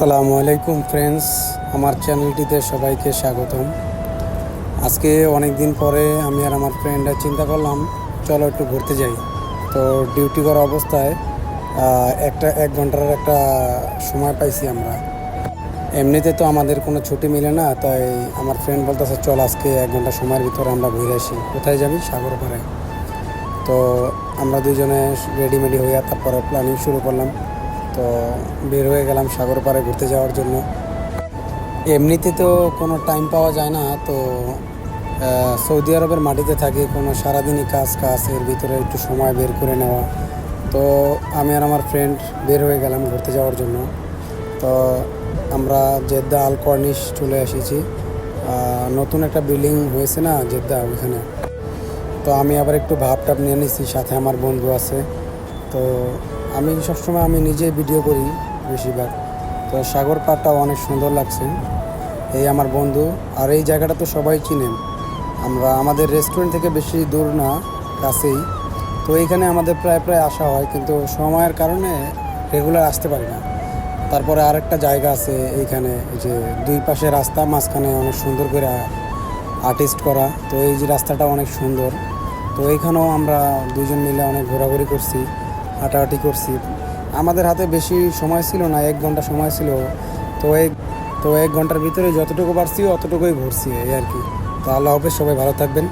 আসসালামু আলাইকুম ফ্রেন্ডস, আমার চ্যানেলটিতে সবাইকে স্বাগতম। আজকে অনেক দিন পরে আমি আর আমার ফ্রেন্ডরা চিন্তা করলাম চলো একটু ঘুরতে যাই। তো ডিউটি করা অবস্থায় এক ঘন্টার একটা সময় পাইছি আমরা। এমনিতে তো আমাদের কোনো ছুটি মিলে না, তাই আমার ফ্রেন্ড বলতেছে চল আজকে 1 ঘন্টা সময়ের ভিতরে আমরা ঘুরে আসি। কোথায় যাবি? সাগর পাড়ে। তো আমরা দুজনে রেডিমেডি হইয়া তারপরে প্ল্যানিং শুরু করলাম। তো বের হয়ে গেলাম সাগর পাড়ে ঘুরতে যাওয়ার জন্য। এমনিতে তো কোনো টাইম পাওয়া যায় না, তো সৌদি আরবের মাটিতে থাকি, কোনো সারাদিনই কাজ কাজ, এর ভিতরে একটু সময় বের করে নেওয়া। তো আমি আর আমার ফ্রেন্ড বের হয়ে গেলাম ঘুরতে যাওয়ার জন্য। তো আমরা জেদ্দা আল কর্নিশ চলে এসেছি। নতুন একটা বিল্ডিং হয়েছে না জেদ্দা, ওইখানে। তো আমি আবার একটু ভাবটাপ নিয়ে নিচ্ছি, সাথে আমার বন্ধু আছে। তো আমি সবসময় নিজেই ভিডিও করি বেশিরভাগ। তো সাগর পাড়টা অনেক সুন্দর লাগছে। এই আমার বন্ধু, আর এই জায়গাটা তো সবাই চিনেন। আমাদের রেস্টুরেন্ট থেকে বেশি দূর না, কাছেই। তো এইখানে আমাদের প্রায় প্রায় আসা হয়, কিন্তু সময়ের কারণে রেগুলার আসতে পারি না। তারপরে আরেকটা জায়গা আছে এইখানে, যে দুই পাশে রাস্তা, মাঝখানে অনেক সুন্দর করে আর্টিস্ট করা। তো এই যে রাস্তাটা অনেক সুন্দর। তো এইখানেও আমরা দুজন মিলে অনেক ঘোরাঘুরি করছি, হাঁটাহাঁটি করছি। আমাদের হাতে বেশি সময় ছিল না, 1 ঘন্টা সময় ছিল। তো এই তো 1 ঘন্টার ভিতরে যতটুকু পারছি অতটুকুই ঘুরছি, এই আর কি। তো আল্লাহ হাফেজ, সবাই ভালো থাকবেন।